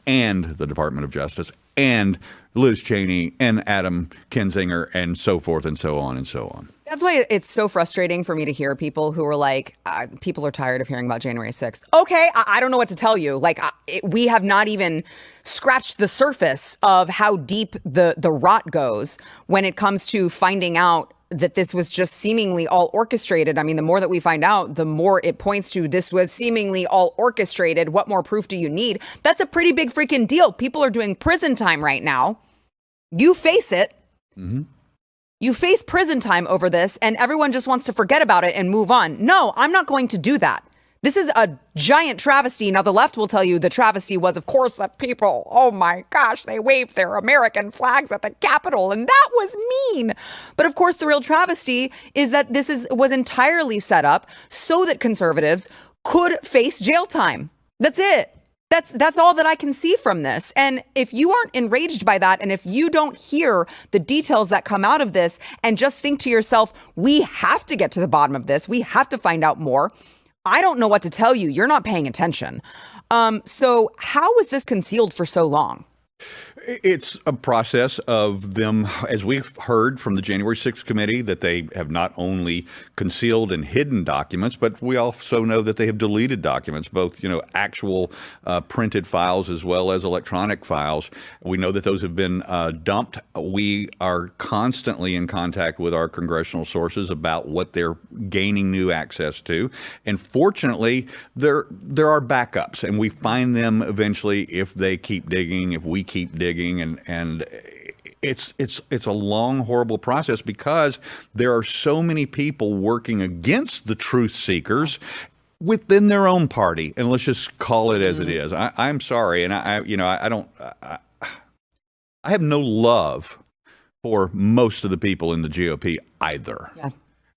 and the Department of Justice and Liz Cheney and Adam Kinzinger and so forth and so on and so on. That's why it's so frustrating for me to hear people who are like, people are tired of hearing about January 6th. Okay, I don't know what to tell you. Like, we have not even scratched the surface of how deep the rot goes when it comes to finding out that this was just seemingly all orchestrated. I mean, the more that we find out, the more it points to this was seemingly all orchestrated. What more proof do you need? That's a pretty big freaking deal. People are doing prison time right now. You face it. Mm-hmm. You face prison time over this, and everyone just wants to forget about it and move on. No, I'm not going to do that. This is a giant travesty. Now, the left will tell you the travesty was, of course, that people, oh my gosh, they waved their American flags at the Capitol, and that was mean. But of course, the real travesty is that this was entirely set up so that conservatives could face jail time. That's it. That's all that I can see from this. And if you aren't enraged by that, and if you don't hear the details that come out of this and just think to yourself, we have to get to the bottom of this, we have to find out more, I don't know what to tell you. You're not paying attention. So how was this concealed for so long? It's a process of them, as we've heard from the January 6th committee, that they have not only concealed and hidden documents, but we also know that they have deleted documents, both, actual printed files as well as electronic files. We know that those have been dumped. We are constantly in contact with our congressional sources about what they're gaining new access to. And fortunately, there are backups, and we find them eventually if they keep digging, if we keep digging. And it's a long, horrible process because there are so many people working against the truth seekers within their own party. And let's just call it as it is. I'm sorry. And I have no love for most of the people in the GOP either. Yeah.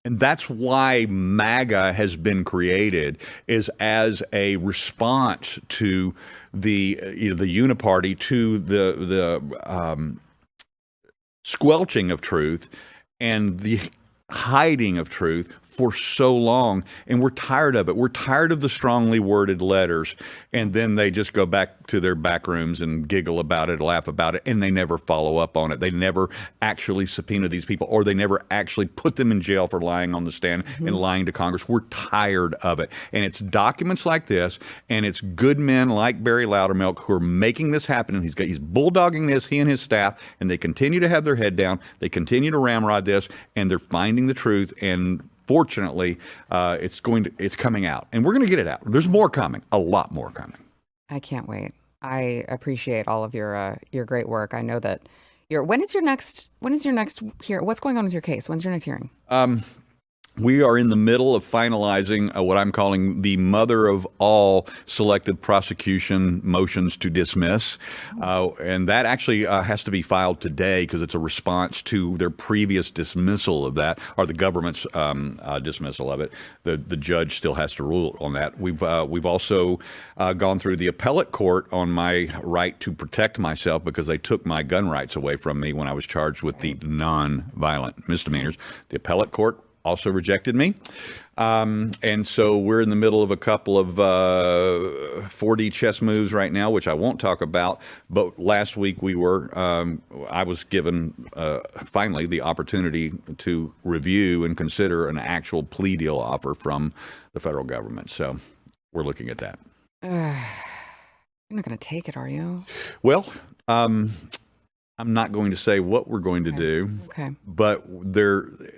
And that's why MAGA has been created, is as a response to the uniparty, to the squelching of truth and the hiding of truth for so long. And we're tired of it. We're tired of the strongly worded letters. And then they just go back to their back rooms and giggle about it, laugh about it, and they never follow up on it. They never actually subpoena these people, or they never actually put them in jail for lying on the stand and lying to Congress. We're tired of it. And it's documents like this, and it's good men like Barry Loudermilk who are making this happen. And he's bulldogging this, he and his staff, and they continue to have their head down. They continue to ramrod this, and they're finding the truth. And fortunately, it's coming out, and we're going to get it out. There's more coming, a lot more coming. I can't wait. I appreciate all of your great work. I know that when is your next hearing? What's going on with your case? When's your next hearing? We are in the middle of finalizing what I'm calling the mother of all selective prosecution motions to dismiss. And that actually has to be filed today because it's a response to their previous dismissal of that, or the government's dismissal of it. The judge still has to rule on that. We've also gone through the appellate court on my right to protect myself because they took my gun rights away from me when I was charged with the non-violent misdemeanors. The appellate court also rejected me. And so we're in the middle of a couple of 4D chess moves right now, which I won't talk about. But last week I was given finally the opportunity to review and consider an actual plea deal offer from the federal government. So we're looking at that. You're not going to take it, are you? Well, I'm not going to say what we're going to do, but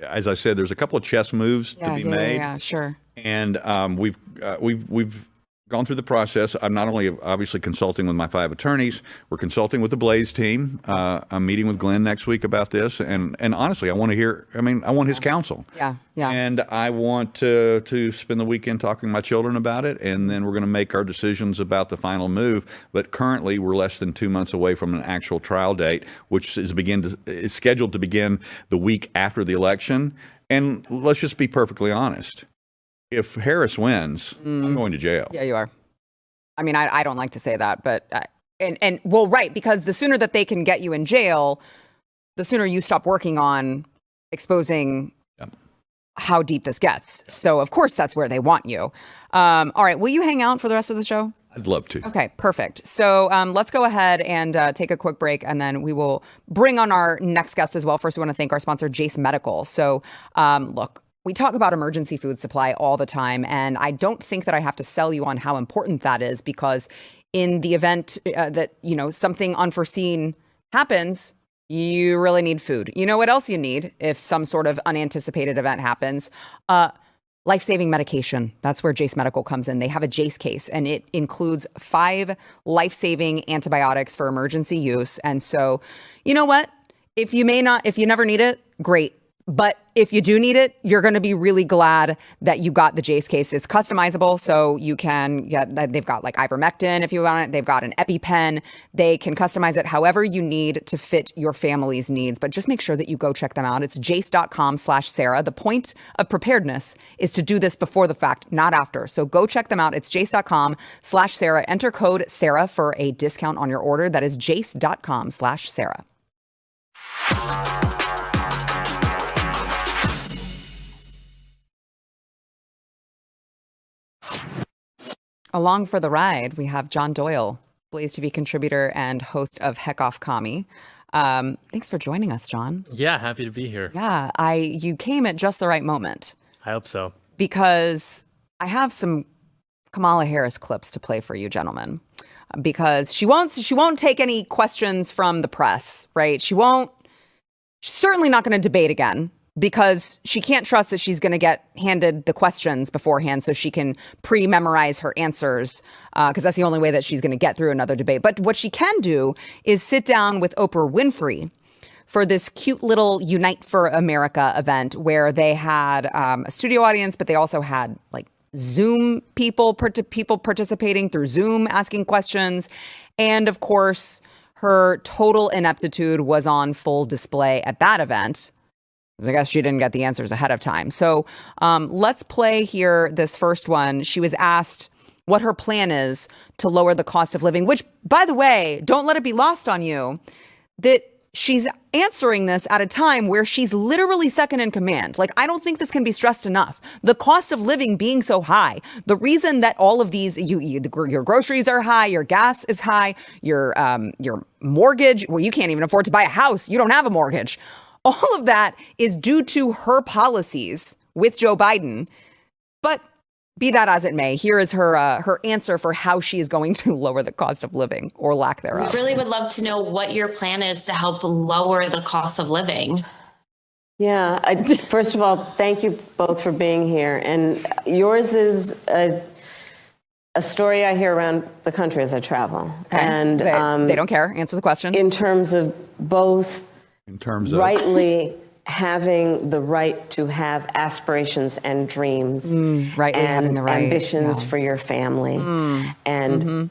as I said, there's a couple of chess moves to be made. Yeah, sure. And we've gone through the process. I'm not only obviously consulting with my 5 attorneys, we're consulting with the Blaze team. I'm meeting with Glenn next week about this. And honestly, I want his counsel. Yeah. And I want to spend the weekend talking to my children about it. And then we're going to make our decisions about the final move. But currently, we're less than 2 months away from an actual trial date, which is scheduled to begin the week after the election. And let's just be perfectly honest. If Harris wins, I'm going to jail. Yeah, you are. I mean, I don't like to say that, but right, because the sooner that they can get you in jail, the sooner you stop working on exposing how deep this gets. So, of course, that's where they want you. All right, will you hang out for the rest of the show? I'd love to. Okay, perfect. So let's go ahead and take a quick break, and then we will bring on our next guest as well. First, we want to thank our sponsor, Jace Medical. So look, we talk about emergency food supply all the time, and I don't think that I have to sell you on how important that is, because in the event that, something unforeseen happens, you really need food. You know what else you need if some sort of unanticipated event happens? Life-saving medication. That's where Jace Medical comes in. They have a Jace case, and it includes 5 life-saving antibiotics for emergency use. And so, you know what? If you never need it, great. But if you do need it, you're going to be really glad that you got the Jace case. It's customizable, so you can they've got like ivermectin if you want it. They've got an EpiPen. They can customize it however you need to fit your family's needs. But just make sure that you go check them out. It's jace.com/Sarah. The point of preparedness is to do this before the fact, not after. So go check them out. It's jace.com/Sarah. Enter code Sarah for a discount on your order. That is jace.com/Sarah. Along for the ride, we have John Doyle, Blaze TV contributor and host of Heck Off Commie. Thanks for joining us, John. Yeah, happy to be here. Yeah, you came at just the right moment. I hope so. Because I have some Kamala Harris clips to play for you, gentlemen. Because she won't take any questions from the press, right? She's certainly not going to debate again, because she can't trust that she's going to get handed the questions beforehand so she can pre-memorize her answers, because that's the only way that she's going to get through another debate. But what she can do is sit down with Oprah Winfrey for this cute little Unite for America event where they had a studio audience, but they also had like Zoom people participating through Zoom asking questions. And of course, her total ineptitude was on full display at that event. I guess she didn't get the answers ahead of time. So let's play here this first one. She was asked what her plan is to lower the cost of living, which, by the way, don't let it be lost on you that she's answering this at a time where she's literally second in command. Like, I don't think this can be stressed enough. The cost of living being so high, the reason that all of these, your groceries are high, your gas is high, your mortgage, well, you can't even afford to buy a house. You don't have a mortgage. All of that is due to her policies with Joe Biden. But be that as it may, here is her answer for how she is going to lower the cost of living, or lack thereof. We really would love to know what your plan is to help lower the cost of living. Yeah, first of all, thank you both for being here. And yours is a story I hear around the country as I travel. Okay. And they don't care. Answer the question. In terms of both. In terms of rightly having the right to have aspirations and dreams, rightly having the right, ambitions for your family, and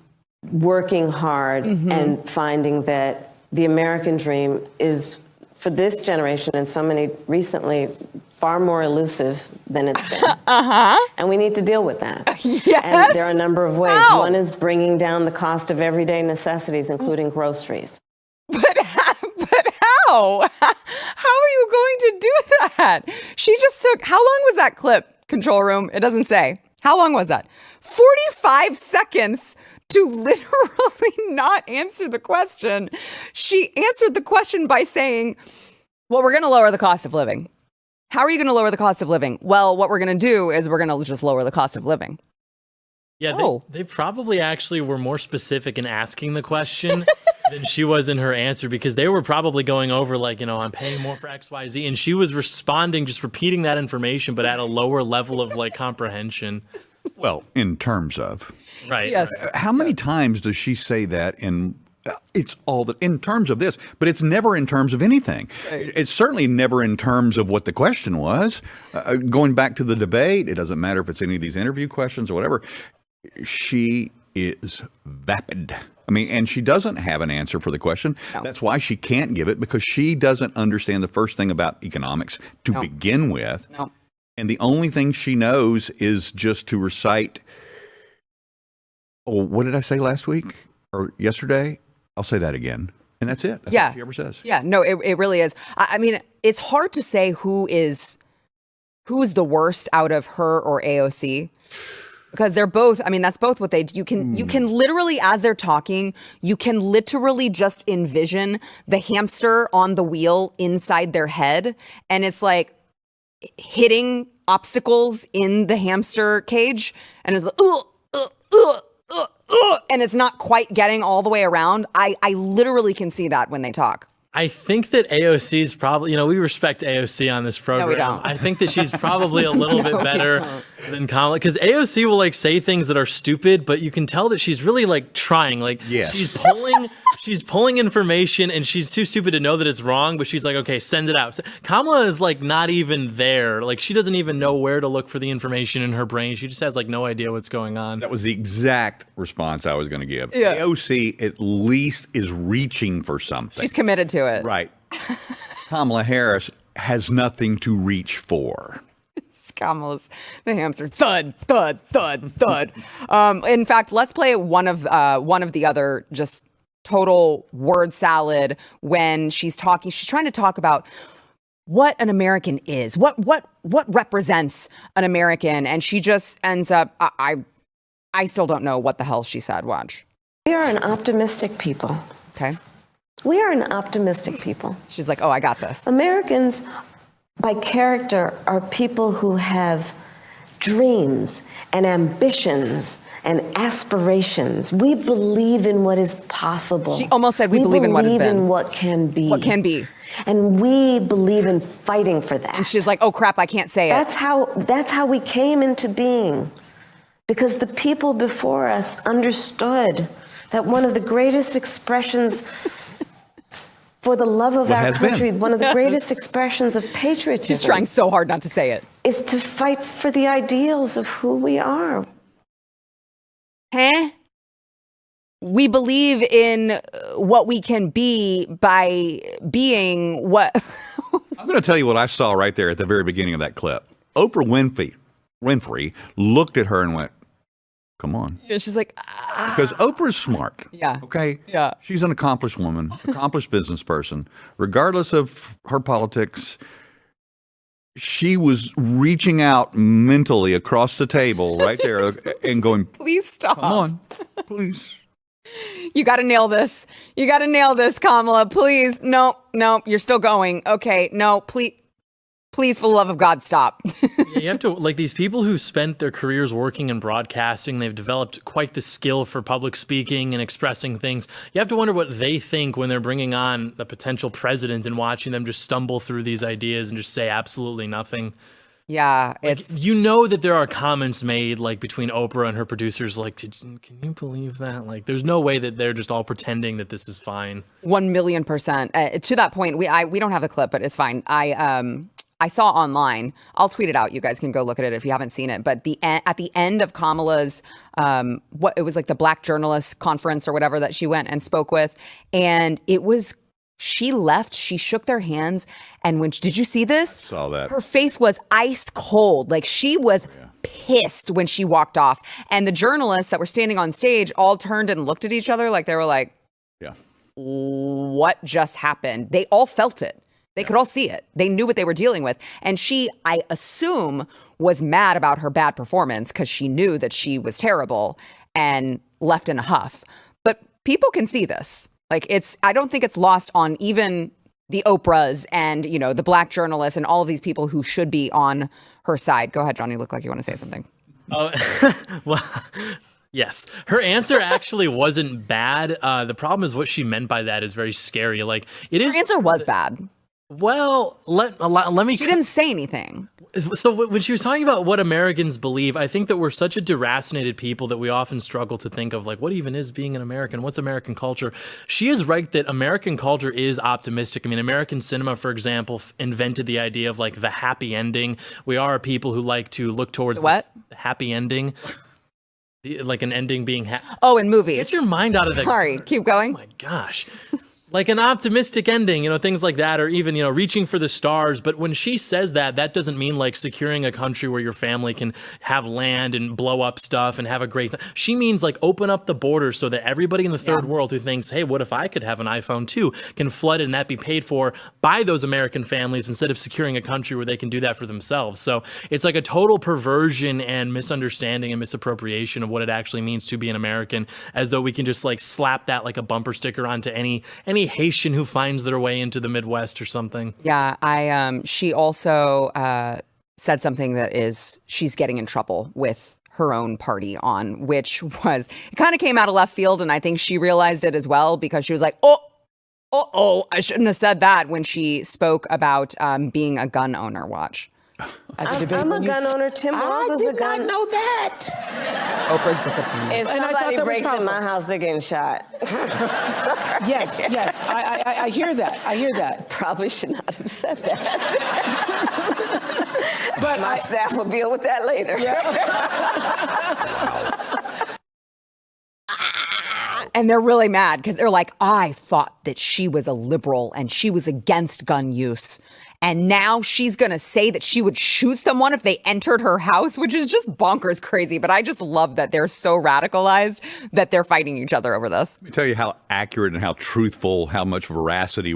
working hard and finding that the American dream is, for this generation and so many recently, far more elusive than it's been. And we need to deal with that. Yes. And there are a number of ways. How? One is bringing down the cost of everyday necessities, including groceries. But how? How are you going to do that? She just took, how long was that clip, control room? It doesn't say. How long was that? 45 seconds to literally not answer the question. She answered the question by saying, well, we're going to lower the cost of living. How are you going to lower the cost of living? Well, what we're going to do is we're going to just lower the cost of living. Yeah, they probably actually were more specific in asking the question than she was in her answer, because they were probably going over like, I'm paying more for X, Y, Z. And she was responding, just repeating that information, but at a lower level of like comprehension. Well, in terms of. Right. Yes. How many times does she say that it's all that in terms of this, but it's never in terms of anything. It's certainly never in terms of what the question was. Going back to the debate, it doesn't matter if it's any of these interview questions or whatever. She is vapid. I mean, and she doesn't have an answer for the question. No. That's why she can't give it, because she doesn't understand the first thing about economics to begin with. No. And the only thing she knows is just to recite, what did I say last week or yesterday? I'll say that again. And that's it. That's all she ever says. Yeah, no, it really is. I mean, it's hard to say who is the worst out of her or AOC. Because they're both, I mean, that's both what they do. You can literally, as they're talking, you can literally just envision the hamster on the wheel inside their head. And it's like hitting obstacles in the hamster cage. And it's like, and it's not quite getting all the way around. I literally can see that when they talk. I think that AOC is probably, we respect AOC on this program. No, we don't. I think that she's probably a little bit better than Kamala, because AOC will like say things that are stupid, but you can tell that she's really like trying. Like Yes. she's pulling information, and she's too stupid to know that it's wrong, but she's like, okay, send it out. Kamala is like not even there. Like she doesn't even know where to look for the information in her brain. She just has like no idea what's going on. That was the exact response I was going to give. Yeah. AOC at least is reaching for something. She's committed to it. Right. Kamala Harris has nothing to reach for. Kamala's the hamster. Thud, thud, thud, thud. In fact, let's play one of the other just total word salad when she's talking. She's trying to talk about what an American is, what represents an American, and she just ends up. I still don't know what the hell she said. Watch. We are an optimistic people. Okay. We are an optimistic people. She's like, oh, I got this. Americans, by character, are people who have dreams and ambitions and aspirations. We believe in what is possible. She almost said we believe in what has been. We believe in what can be. What can be. And we believe in fighting for that. And she's like, oh, crap, I can't say it. That's how we came into being. Because the people before us understood that one of the greatest expressions for the love of our country, one of the greatest expressions of patriotism. She's trying so hard not to say it. Is to fight for the ideals of who we are. Huh? We believe in what we can be by being what? I'm going to tell you what I saw right there at the very beginning of that clip. Oprah Winfrey looked at her and went, come on. Yeah, she's like, Because Oprah's smart. Yeah. Okay? Yeah. She's an accomplished woman, accomplished business person. Regardless of her politics, she was reaching out mentally across the table right there and going, please stop. come on, please. You got to nail this. You got to nail this, Kamala. Please. No, you're still going. Okay. No, please. Please, for the love of God, stop. Yeah, you have to, like, these people who spent their careers working in broadcasting, they've developed quite the skill for public speaking and expressing things. You have to wonder what they think when they're bringing on the potential president and watching them just stumble through these ideas and just say absolutely nothing. Yeah, Like, you know that there are comments made like between Oprah and her producers like, can you believe that? Like, there's no way that they're just all pretending that this is fine. 1,000,000%. To that point, we don't have the clip, but it's fine. I saw online. I'll tweet it out. You guys can go look at it if you haven't seen it. But at the end of Kamala's, it was like the Black Journalist Conference or whatever that she went and spoke with, and she left. She shook their hands, and did you see this? I saw that. Her face was ice cold. Like she was pissed when she walked off. And the journalists that were standing on stage all turned and looked at each other like they were like, Yeah. what just happened? They all felt it. They could all see it. They knew what they were dealing with. And she, I assume, was mad about her bad performance because she knew that she was terrible and left in a huff. But people can see this. Like, I don't think it's lost on even the Oprahs and, the Black journalists and all of these people who should be on her side. Go ahead, John. You look like you want to say something. Well, yes. Her answer actually wasn't bad. The problem is what she meant by that is very scary. Like, it is. Her answer was bad. Well, let me. She didn't say anything. So when she was talking about what Americans believe, I think that we're such a deracinated people that we often struggle to think of, like, what even is being an American? What's American culture? She is right that American culture is optimistic. I mean, American cinema, for example, invented the idea of, like, the happy ending. We are a people who like to look towards what? The happy ending. Like an ending being happy. Oh, in movies. Get your mind out of that. Sorry, keep going. Oh my gosh. Like an optimistic ending, things like that, or even, reaching for the stars. But when she says that, that doesn't mean like securing a country where your family can have land and blow up stuff and have a great time. She means like open up the borders so that everybody in the third world who thinks, hey, what if I could have an iPhone too, can flood it and that be paid for by those American families instead of securing a country where they can do that for themselves. So it's like a total perversion and misunderstanding and misappropriation of what it actually means to be an American, as though we can just like slap that like a bumper sticker onto any Haitian who finds their way into the Midwest or something. Yeah, she also said something that is, she's getting in trouble with her own party on, which was, it kind of came out of left field, and I think she realized it as well, because she was like, oh, I shouldn't have said that when she spoke about being a gun owner. Watch. I'm a gun owner. Tim Walz is a gun. I did not know that. Oprah's disappointed. If somebody breaks in my house, they're getting shot. Yes, I hear that. I hear that. Probably should not have said that. But my staff will deal with that later. And they're really mad because they're like, I thought that she was a liberal and she was against gun use. And now she's going to say that she would shoot someone if they entered her house, which is just bonkers crazy. But I just love that they're so radicalized that they're fighting each other over this. Let me tell you how accurate and how truthful, how much veracity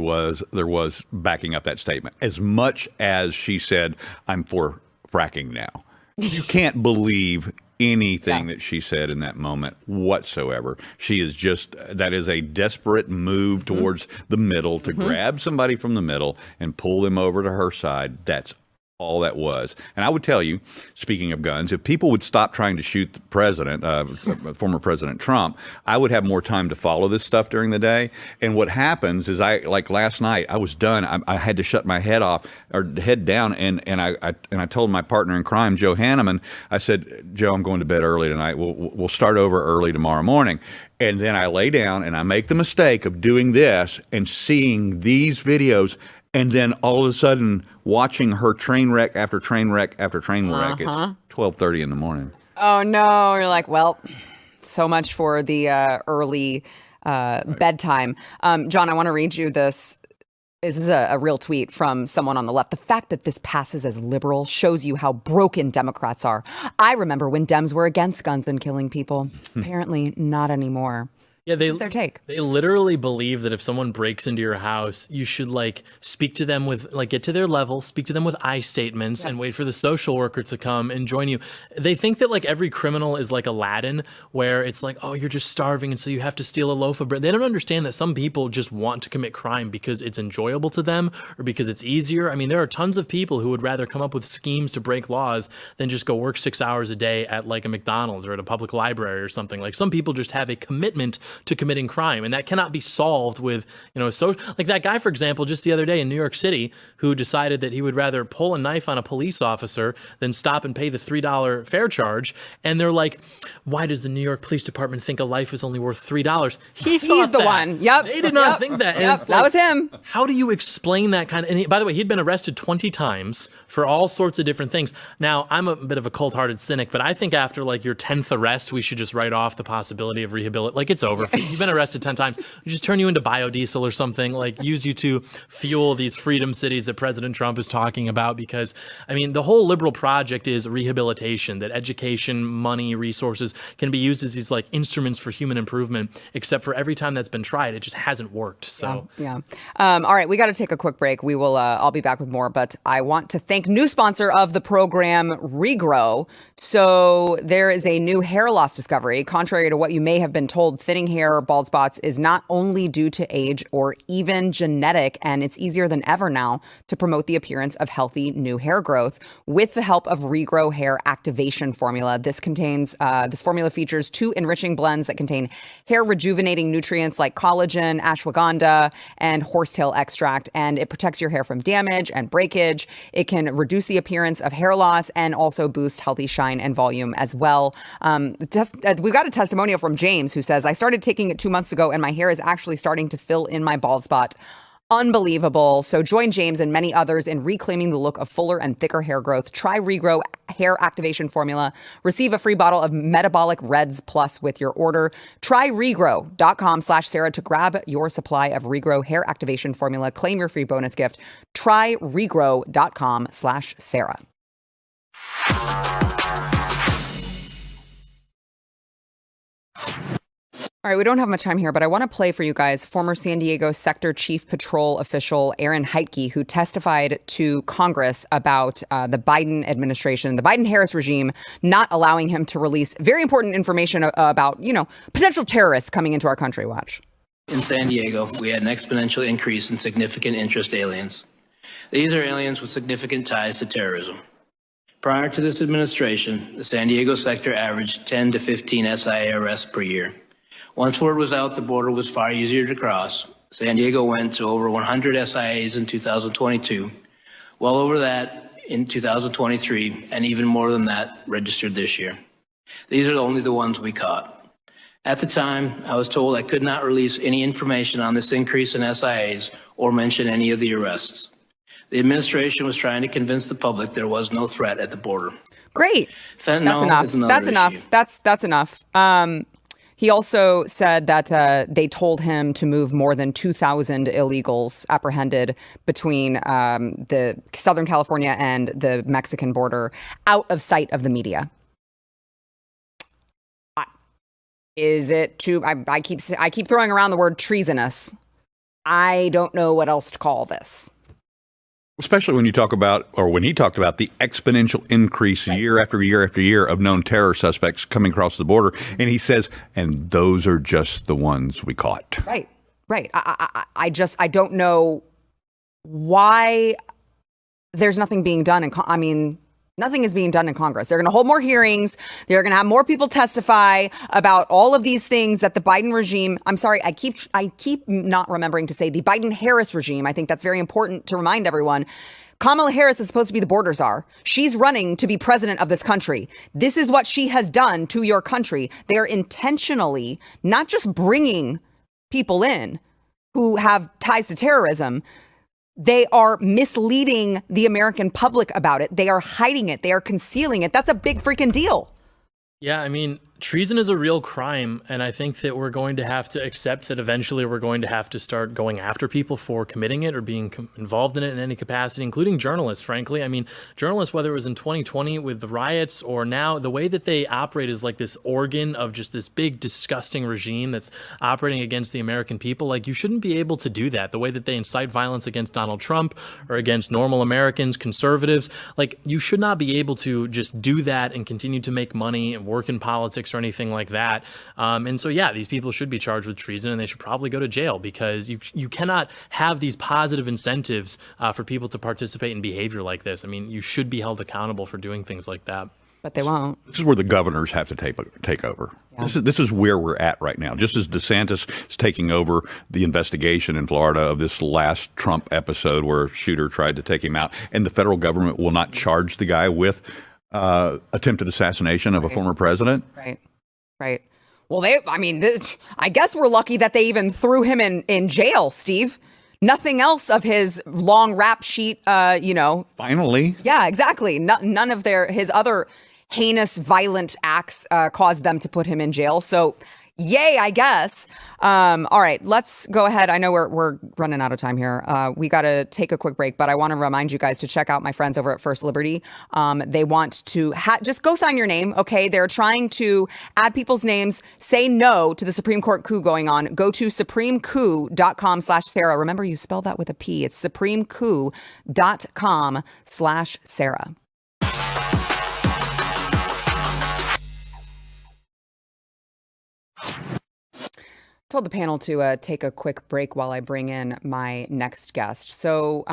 there was backing up that statement. As much as she said, I'm for fracking now. You can't believe anything that she said in that moment whatsoever. She is that is a desperate move towards the middle to grab somebody from the middle and pull them over to her side. That's all that was. And I would tell you, speaking of guns, if people would stop trying to shoot the president, former President Trump, I would have more time to follow this stuff during the day. And what happens is, like last night, I was done. I had to shut my head down, and I told my partner in crime, Joe Hanneman, I said, Joe, I'm going to bed early tonight. We'll start over early tomorrow morning. And then I lay down and I make the mistake of doing this and seeing these videos, and then all of a sudden watching her train wreck after train wreck after train wreck. It's 12:30 in the morning. Oh, no. You're like, well, so much for the early bedtime. John, I want to read you this. This is a real tweet from someone on the left. The fact that this passes as liberal shows you how broken Democrats are. I remember when Dems were against guns and killing people. Apparently not anymore. Yeah, What's their take? They literally believe that if someone breaks into your house, you should speak to them with get to their level, speak to them with I statements, and wait for the social worker to come and join you. They think that every criminal is like Aladdin, where it's like, oh, you're just starving, and so you have to steal a loaf of bread. They don't understand that some people just want to commit crime because it's enjoyable to them or because it's easier. I mean, there are tons of people who would rather come up with schemes to break laws than just go work 6 hours a day at a McDonald's or at a public library or something. Some people just have a commitment to committing crime, and that cannot be solved with that guy, for example, just the other day in New York City, who decided that he would rather pull a knife on a police officer than stop and pay the $3 fare charge. And they're like, why does the New York Police Department think a life is only worth $3? He's the one. Yep. They did not think that. Yep. That was him. How do you explain that kind of? And by the way, he'd been arrested 20 times for all sorts of different things. Now, I'm a bit of a cold-hearted cynic, but I think after your 10th arrest, we should just write off the possibility of rehabilitation. It's over. You've been arrested 10 times. We just turn you into biodiesel or something, use you to fuel these freedom cities that President Trump is talking about. Because, I mean, the whole liberal project is rehabilitation, that education, money, resources can be used as these instruments for human improvement, except for every time that's been tried, it just hasn't worked. So, yeah. All right, we got to take a quick break. We will, I'll be back with more, but I want to thank new sponsor of the program, Regrow. So there is a new hair loss discovery. Contrary to what you may have been told, thinning hair or bald spots is not only due to age or even genetic, and it's easier than ever now to promote the appearance of healthy new hair growth with the help of Regrow Hair Activation Formula. This formula features 2 enriching blends that contain hair rejuvenating nutrients like collagen, ashwagandha, and horsetail extract, and it protects your hair from damage and breakage. It can reduce the appearance of hair loss and also boost healthy shine and volume as well. We've got a testimonial from James who says, I started taking it 2 months ago and my hair is actually starting to fill in my bald spot. Unbelievable. So join James and many others in reclaiming the look of fuller and thicker hair growth. Try Regrow Hair Activation Formula. Receive a free bottle of Metabolic Reds Plus with your order. Try regrow.com/Sarah to grab your supply of Regrow Hair Activation Formula. Claim your free bonus gift. Try regrow.com/Sarah. All right, we don't have much time here, but I want to play for you guys former San Diego Sector Chief Patrol official Aaron Heitke, who testified to Congress about the Biden administration, the Biden-Harris regime, not allowing him to release very important information about, potential terrorists coming into our country. Watch. In San Diego, we had an exponential increase in significant interest aliens. These are aliens with significant ties to terrorism. Prior to this administration, the San Diego sector averaged 10 to 15 SIA arrests per year. Once word was out the border was far easier to cross, San Diego went to over 100 SIAs in 2022, well over that in 2023, and even more than that registered this year. These are only the ones we caught. At the time, I was told I could not release any information on this increase in SIAs or mention any of the arrests. The administration was trying to convince the public there was no threat at the border. Great. Fentanyl That's enough. That's enough. That's enough. He also said that they told him to move more than 2,000 illegals apprehended between the Southern California and the Mexican border out of sight of the media. Is it too? I keep throwing around the word treasonous. I don't know what else to call this. Especially when you talk about, or when he talked about the exponential increase year after year after year of known terror suspects coming across the border. And he says, and those are just the ones we caught. Right. I don't know why there's nothing being done. Nothing is being done in Congress. They're going to hold more hearings. They're going to have more people testify about all of these things that the Biden regime, I'm sorry, I keep not remembering to say the Biden-Harris regime. I think that's very important to remind everyone. Kamala Harris is supposed to be the border czar. She's running to be president of this country. This is what she has done to your country. They're intentionally not just bringing people in who have ties to terrorism. They are misleading the American public about it. They are hiding it. They are concealing it. That's a big freaking deal. Yeah, treason is a real crime, and I think that we're going to have to accept that eventually we're going to have to start going after people for committing it or being involved in it in any capacity, including journalists, frankly. Journalists, whether it was in 2020 with the riots or now, the way that they operate is like this organ of just this big, disgusting regime that's operating against the American people. Like, you shouldn't be able to do that. The way that they incite violence against Donald Trump or against normal Americans, conservatives, like, you should not be able to just do that and continue to make money and work in politics or anything like that. And so, yeah, these people should be charged with treason and they should probably go to jail, because you cannot have these positive incentives for people to participate in behavior like this. You should be held accountable for doing things like that. But they won't. This is where the governors have to take over. Yeah. This is where we're at right now. Just as DeSantis is taking over the investigation in Florida of this last Trump episode where a shooter tried to take him out, and the federal government will not charge the guy with attempted assassination of a former president. Right. Well, I guess we're lucky that they even threw him in jail, Steve. Nothing else of his long rap sheet, Finally. Yeah, exactly. None of his other heinous, violent acts caused them to put him in jail. So, yay, I guess. All right, let's go ahead. I know we're running out of time here. We got to take a quick break, but I want to remind you guys to check out my friends over at First Liberty. They want to just go sign your name, okay? They're trying to add people's names, say no to the Supreme Court coup going on. Go to supremecoup.com/Sarah. Remember, you spell that with a P. It's supremecoup.com/Sarah. Told the panel to take a quick break while I bring in my next guest. So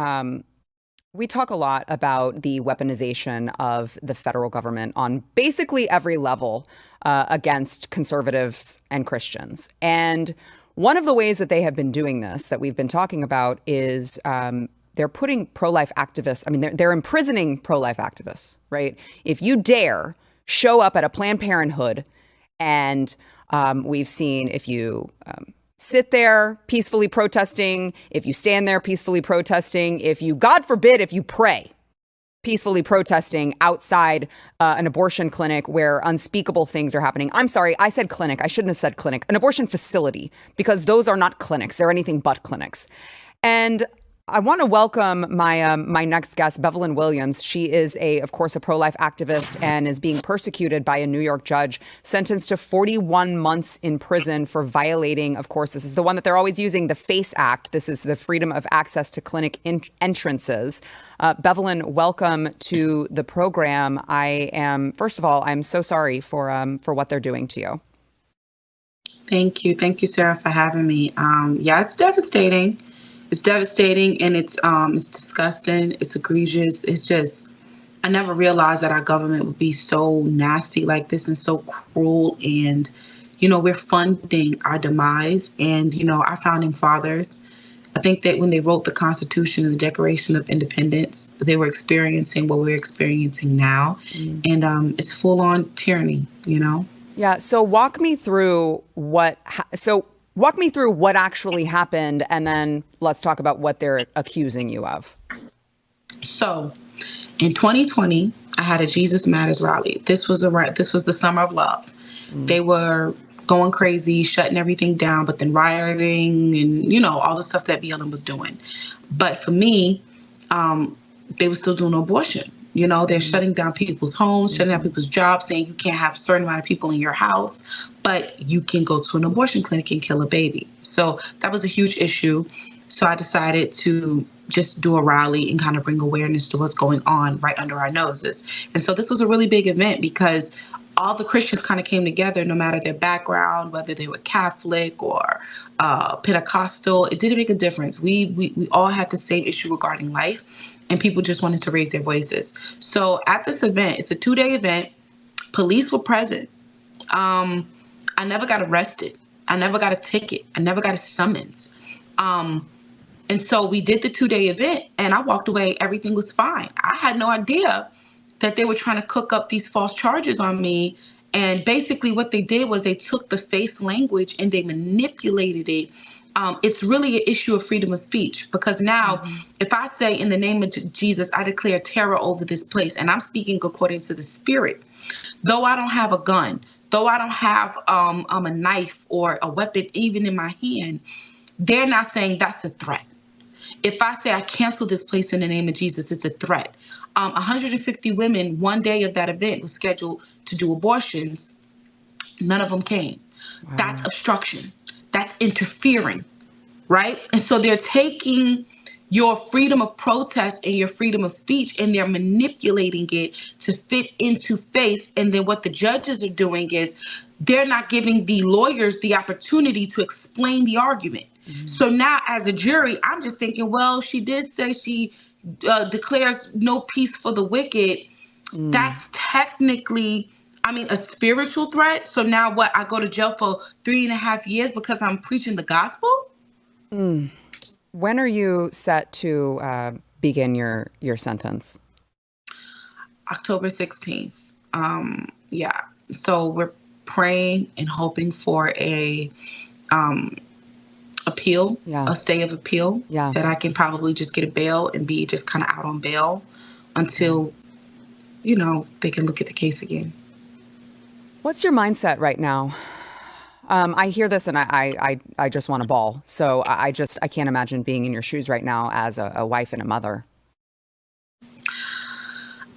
we talk a lot about the weaponization of the federal government on basically every level against conservatives and Christians. And one of the ways that they have been doing this, that we've been talking about, is they're putting pro-life activists, they're imprisoning pro-life activists, right? If you dare show up at a Planned Parenthood, and we've seen if you sit there peacefully protesting, if you stand there peacefully protesting, if you, God forbid, if you pray peacefully protesting outside an abortion clinic where unspeakable things are happening. I'm sorry, I said clinic. I shouldn't have said clinic. An abortion facility, because those are not clinics. They're anything but clinics. And I want to welcome my next guest, Bevelyn Williams. She is, of course, a pro-life activist and is being persecuted by a New York judge, sentenced to 41 months in prison for violating, of course, this is the one that they're always using, the FACE Act. This is the Freedom of Access to Clinic Entrances. Bevelyn, welcome to the program. First of all, I'm so sorry for what they're doing to you. Thank you, Sarah, for having me. Yeah, it's devastating. It's devastating, and it's disgusting. It's egregious. It's just, I never realized that our government would be so nasty like this and so cruel. And, we're funding our demise. And, our founding fathers, I think that when they wrote the Constitution and the Declaration of Independence, they were experiencing what we're experiencing now. And it's full on tyranny, Yeah. So walk me through what actually happened, and then let's talk about what they're accusing you of. So, in 2020, I had a Jesus Matters rally. This was the summer of love. They were going crazy, shutting everything down, but then rioting and all the stuff that BLM was doing. But for me, they were still doing abortion. They're shutting down people's homes, shutting down people's jobs, saying you can't have a certain amount of people in your house, but you can go to an abortion clinic and kill a baby. So that was a huge issue. So I decided to just do a rally and kind of bring awareness to what's going on right under our noses. And so this was a really big event because all the Christians kind of came together, no matter their background, whether they were Catholic or Pentecostal. It didn't make a difference. We all had the same issue regarding life, and people just wanted to raise their voices. So at this event, it's a 2-day event. Police were present. I never got arrested. I never got a ticket. I never got a summons. And so we did the 2-day event, and I walked away. Everything was fine. I had no idea that they were trying to cook up these false charges on me. And basically what they did was they took the face language and they manipulated it. It's really an issue of freedom of speech, because now if I say in the name of Jesus, I declare terror over this place, and I'm speaking according to the Spirit, though I don't have a gun, though I don't have a knife or a weapon even in my hand, they're not saying that's a threat. If I say I cancel this place in the name of Jesus, it's a threat. 150 women, one day of that event was scheduled to do abortions. None of them came. Wow. That's obstruction. That's interfering, right? And so they're taking your freedom of protest and your freedom of speech, and they're manipulating it to fit into faith. And then what the judges are doing is they're not giving the lawyers the opportunity to explain the argument. So now as a jury, I'm just thinking, well, she did say she declares no peace for the wicked. That's technically, a spiritual threat. So now what? I go to jail for 3.5 years because I'm preaching the gospel? When are you set to begin your sentence? October 16th. Yeah. So we're praying and hoping for a appeal, a stay of appeal, that I can probably just get a bail and be just kind of out on bail until, they can look at the case again. What's your mindset right now? I hear this and I just want to bawl. So I can't imagine being in your shoes right now as a wife and a mother.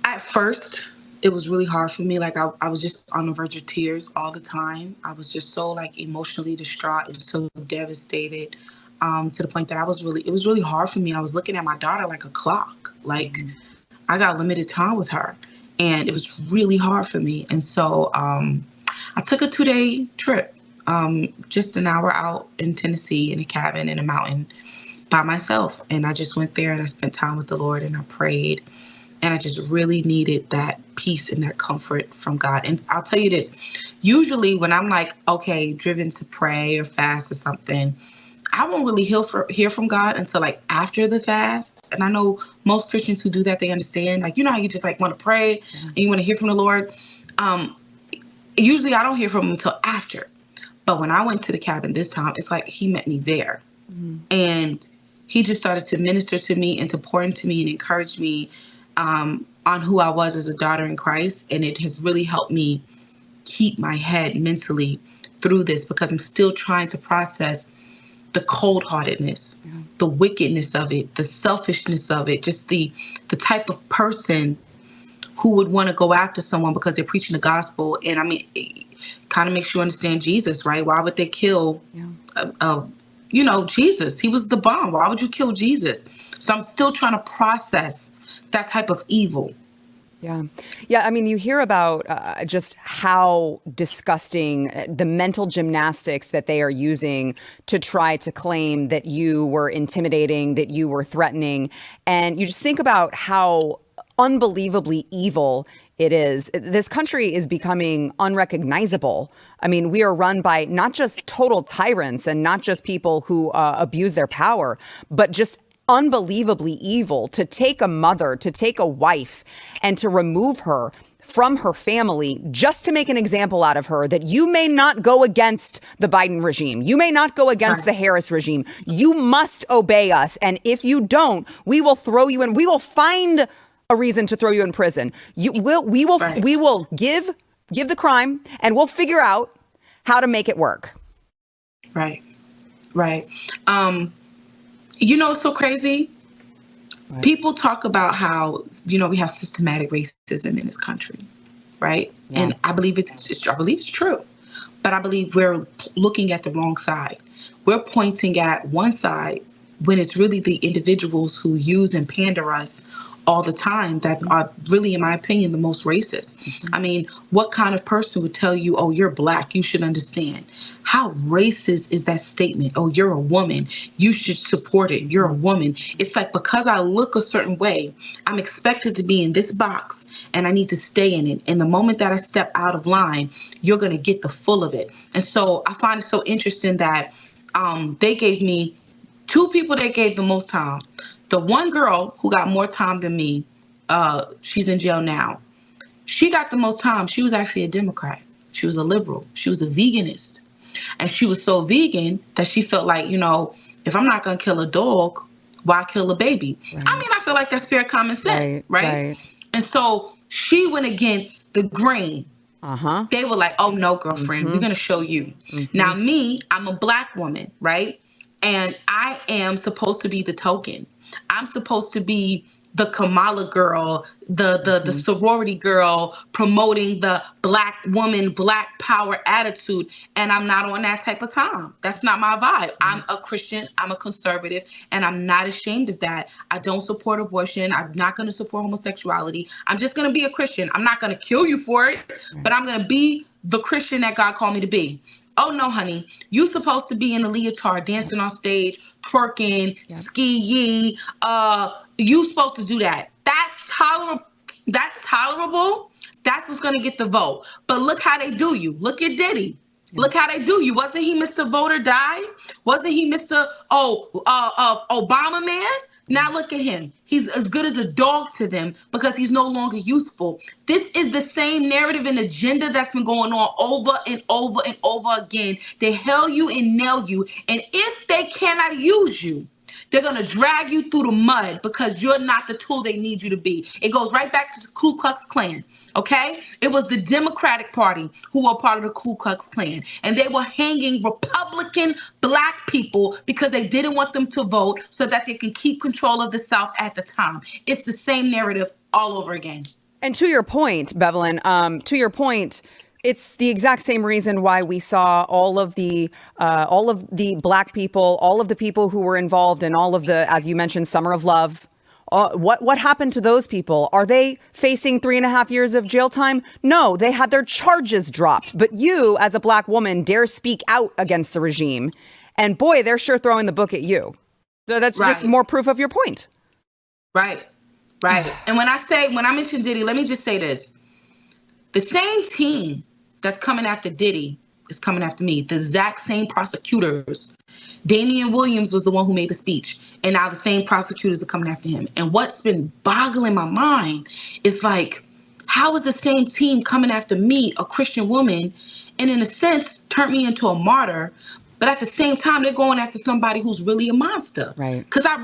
At first, it was really hard for me. Like I was just on the verge of tears all the time. I was just so emotionally distraught and so devastated, to the point that it was really hard for me. I was looking at my daughter like a clock. I got limited time with her, and it was really hard for me. And so I took a 2-day trip, just an hour out in Tennessee in a cabin in a mountain by myself. And I just went there and I spent time with the Lord and I prayed. And I just really needed that peace and that comfort from God. And I'll tell you this, usually when I'm driven to pray or fast or something, I won't really hear from God until after the fast. And I know most Christians who do that, they understand, how you just want to pray and you want to hear from the Lord. Usually I don't hear from him until after. But when I went to the cabin this time, it's like he met me there. And he just started to minister to me and to pour into me and encourage me on who I was as a daughter in Christ. And it has really helped me keep my head mentally through this, because I'm still trying to process the cold-heartedness, the wickedness of it, the selfishness of it, just the type of person who would want to go after someone because they're preaching the gospel. And I mean, it kind of makes you understand Jesus, right? Why would they kill, Jesus? He was the bomb. Why would you kill Jesus? So I'm still trying to process that type of evil. Yeah. I mean, you hear about just how disgusting the mental gymnastics that they are using to try to claim that you were intimidating, that you were threatening. And you just think about how unbelievably evil it is. This country is becoming unrecognizable. I mean, we are run by not just total tyrants and not just people who abuse their power, but just unbelievably evil. To take a mother, to take a wife, and to remove her from her family just to make an example out of her, that you may not go against the Biden regime. You may not go against the Harris regime. You must obey us. And if you don't, we will throw you in. We will find a reason to throw you in prison. We will give the crime, and we'll figure out how to make it work. Right. It's so crazy. Right. People talk about how, we have systematic racism in this country, right? Yeah. And I believe it's true, but I believe we're looking at the wrong side. We're pointing at one side when it's really the individuals who use and pander us all the time that are really, in my opinion, the most racist. Mm-hmm. I mean, what kind of person would tell you, oh, you're Black, you should understand? How racist is that statement? Oh, you're a woman, you should support it. You're a woman. It's like, because I look a certain way, I'm expected to be in this box and I need to stay in it. And the moment that I step out of line, you're going to get the full of it. And so I find it so interesting that they gave me two people that gave the most time. The one girl who got more time than me, she's in jail now. She got the most time. She was actually a Democrat. She was a liberal. She was a veganist. And she was so vegan that she felt like, if I'm not going to kill a dog, why kill a baby? Right. I mean, I feel like that's fair common sense, right? And so she went against the grain. Uh-huh. They were like, oh, no, girlfriend, we're going to show you. Mm-hmm. Now, me, I'm a Black woman, right? And I am supposed to be the token. I'm supposed to be the Kamala girl, the sorority girl promoting the Black woman, Black power attitude. And I'm not on that type of time. That's not my vibe. I'm a Christian. I'm a conservative. And I'm not ashamed of that. I don't support abortion. I'm not going to support homosexuality. I'm just going to be a Christian. I'm not going to kill you for it, but I'm going to be the Christian that God called me to be. Oh, no, honey, you supposed to be in a leotard, dancing on stage, twerking, ski-yee. You supposed to do that. That's tolerable. That's what's going to get the vote. But look how they do you. Look at Diddy. Yeah. Look how they do you. Wasn't he Mr. Vote or Die? Wasn't he Mr. Obama man? Now look at him. He's as good as a dog to them because he's no longer useful. This is the same narrative and agenda that's been going on over and over and over again. They hell you and nail you. And if they cannot use you, they're going to drag you through the mud because you're not the tool they need you to be. It goes right back to the Ku Klux Klan, okay? It was the Democratic Party who were part of the Ku Klux Klan. And they were hanging Republican Black people because they didn't want them to vote so that they can keep control of the South at the time. It's the same narrative all over again. And to your point, Bevelyn, it's the exact same reason why we saw all of the Black people, all of the people who were involved in all of the, as you mentioned, Summer of Love. What happened to those people? Are they facing 3.5 years of jail time? No, they had their charges dropped. But you, as a Black woman, dare speak out against the regime. And boy, they're sure throwing the book at you. So that's just more proof of your point. Right. And when I mention Diddy, let me just say this. The same team that's coming after Diddy is coming after me. The exact same prosecutors. Damian Williams was the one who made the speech. And now the same prosecutors are coming after him. And what's been boggling my mind is like, how is the same team coming after me, a Christian woman, and in a sense turned me into a martyr. But at the same time, they're going after somebody who's really a monster. Right. Because I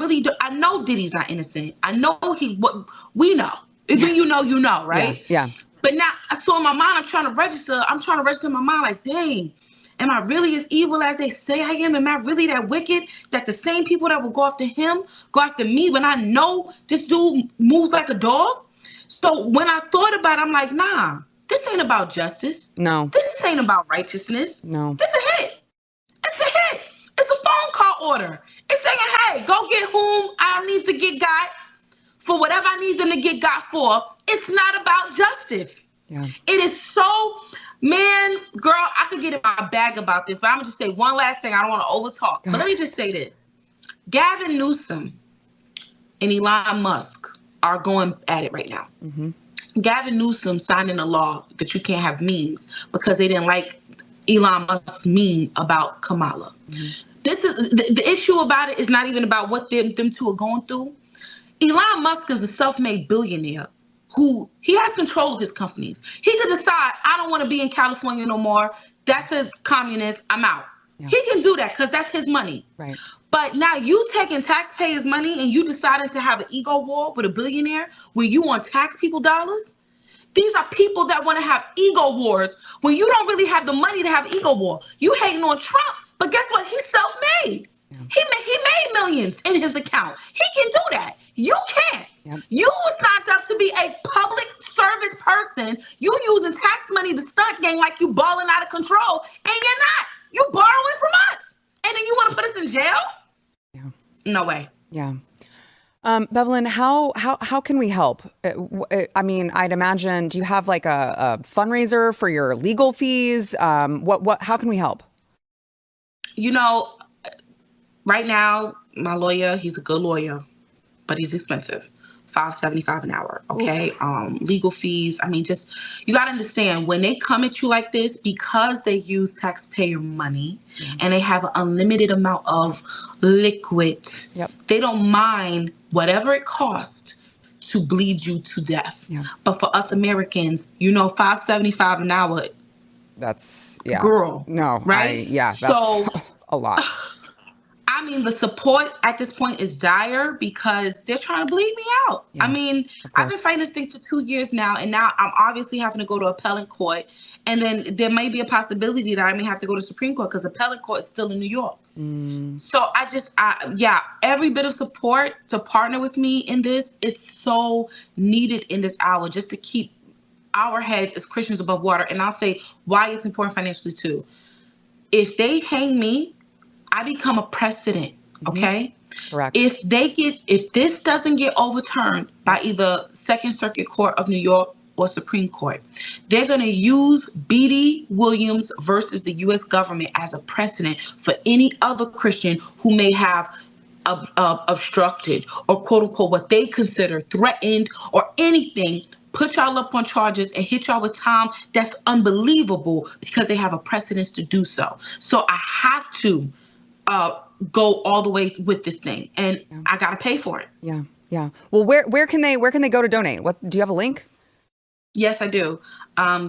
know Diddy's not innocent. I know what we know. When you know, right? Yeah. But now I saw in my mind, I'm trying to register in my mind, like, dang, am I really as evil as they say I am? Am I really that wicked that the same people that will go after him go after me when I know this dude moves like a dog? So when I thought about it, I'm like, nah, this ain't about justice. No. This ain't about righteousness. No. This is a hit. It's a hit. It's a phone call order. It's saying, hey, go get whom I need to get got for whatever I need them to get got for. It's not about justice. Yeah. It is so, man, girl, I could get in my bag about this, but I'm going to just say one last thing. I don't want to overtalk. But let me just say this. Gavin Newsom and Elon Musk are going at it right now. Mm-hmm. Gavin Newsom signed in a law that you can't have memes because they didn't like Elon Musk's meme about Kamala. Mm-hmm. This is the issue about it is not even about what them two are going through. Elon Musk is a self-made billionaire who he has control of his companies. He could decide, I don't want to be in California no more. That's a communist. I'm out. Yeah. He can do that because that's his money. Right. But now you taking taxpayers' money and you deciding to have an ego war with a billionaire where you want to tax people dollars? These are people that want to have ego wars when you don't really have the money to have ego war. You hating on Trump, but guess what? He's self-made. Yeah. He made millions in his account. He can do that. You can't. Yep. You were signed up to be a public service person. You using tax money to stunt gang like you balling out of control, and you're not. You borrowing from us, and then you want to put us in jail? Yeah. No way. Yeah. Bevelyn, how can we help? I mean, I'd imagine. Do you have like a fundraiser for your legal fees? How can we help? You know, right now, my lawyer, he's a good lawyer, but he's expensive. $5.75 an hour. Okay. Legal fees. I mean, just, you got to understand when they come at you like this, because they use taxpayer money and they have an unlimited amount of liquid. Yep. They don't mind whatever it costs to bleed you to death. Yeah. But for us Americans, you know, $5.75 an hour. That's girl. No. Right. That's so a lot. I mean, the support at this point is dire because they're trying to bleed me out. Yeah, I mean, I've been fighting this thing for 2 years now, and now I'm obviously having to go to appellate court. And then there may be a possibility that I may have to go to Supreme Court because appellate court is still in New York. So every bit of support to partner with me in this, it's so needed in this hour just to keep our heads as Christians above water. And I'll say why it's important financially too. If they hang me, I become a precedent, okay? Correct. If this doesn't get overturned by either Second Circuit Court of New York or Supreme Court, they're going to use B.D. Williams versus the U.S. government as a precedent for any other Christian who may have obstructed or quote unquote what they consider threatened or anything. Put y'all up on charges and hit y'all with time that's unbelievable because they have a precedence to do so. So I have to go all the way with this thing, and I gotta pay for it. Yeah. Well, where can they go to donate? What do you have a link? Yes, I do.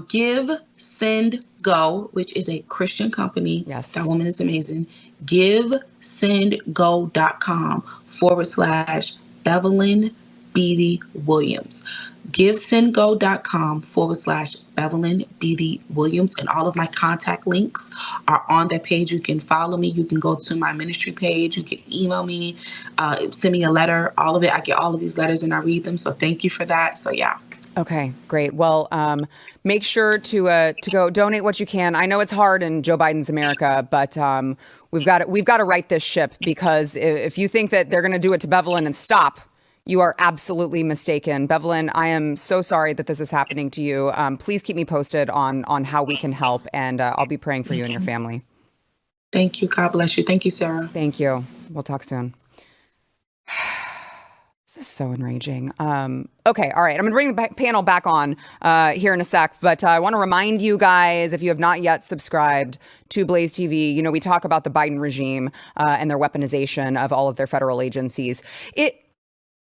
Give, Send, Go, which is a Christian company. Yes, that woman is amazing. GiveSendGo.com/Bevelyn Beatty Williams. GiveSendGo.com/Bevelyn Beatty Williams, and all of my contact links are on that page. You can follow me. You can go to my ministry page. You can email me, send me a letter. All of it. I get all of these letters and I read them. So thank you for that. So yeah. Okay, great. Well, make sure to go donate what you can. I know it's hard in Joe Biden's America, but we've got to right this ship, because if you think that they're going to do it to Bevelyn and stop, you are absolutely mistaken. Bevelyn, I am so sorry that this is happening to you. Please keep me posted on how we can help, and I'll be praying for you and your family. Thank you. God bless you. Thank you, Sarah. Thank you. We'll talk soon. This is so enraging. Okay, all right. I'm going to bring the panel back on here in a sec, but I want to remind you guys, if you have not yet subscribed to Blaze TV, you know, we talk about the Biden regime and their weaponization of all of their federal agencies.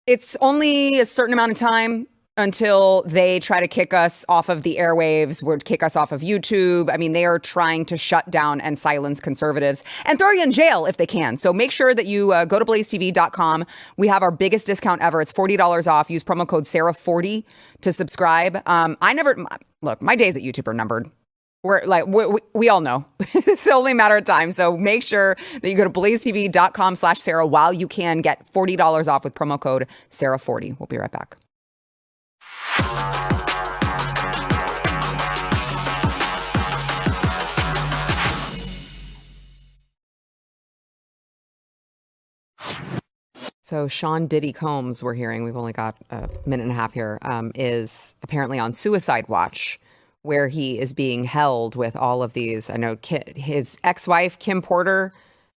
It's only a certain amount of time until they try to kick us off of the airwaves, would kick us off of YouTube. I mean, they are trying to shut down and silence conservatives and throw you in jail if they can. So make sure that you go to blazetv.com. We have our biggest discount ever. It's $40 off. Use promo code Sarah40 to subscribe. Look, my days at YouTube are numbered. We all know it's only a matter of time. So make sure that you go to blazetv.com/Sarah while you can get $40 off with promo code Sarah40. We'll be right back. So Sean Diddy Combs, we're hearing, we've only got a minute and a half here, is apparently on suicide watch, where he is being held with all of these. I know his ex-wife, Kim Porter,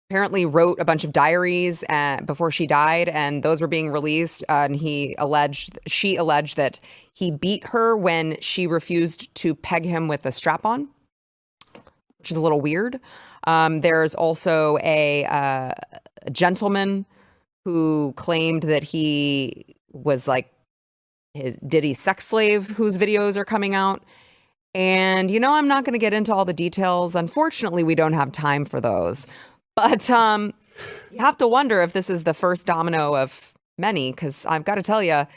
apparently wrote a bunch of diaries before she died, and those were being released. And she alleged that he beat her when she refused to peg him with a strap-on, which is a little weird. There's also a gentleman who claimed that he was like his Diddy's sex slave, whose videos are coming out. And, I'm not going to get into all the details. Unfortunately, we don't have time for those. But you have to wonder if this is the first domino of many, because I've got to tell you,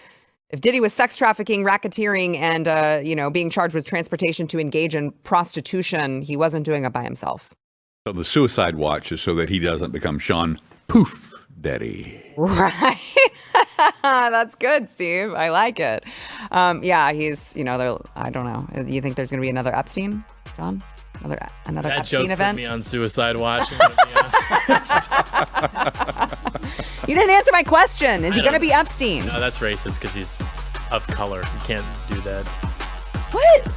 if Diddy was sex trafficking, racketeering, and, being charged with transportation to engage in prostitution, he wasn't doing it by himself. So the suicide watch is so that he doesn't become Sean Poof Daddy. Right. That's good, Steve. I like it. Yeah, he's, I don't know. Do you think there's going to be another Epstein, John? Another that Epstein joke event? Put me on suicide watch. You didn't answer my question. Is he going to be Epstein? No, that's racist because he's of color. You can't do that. What?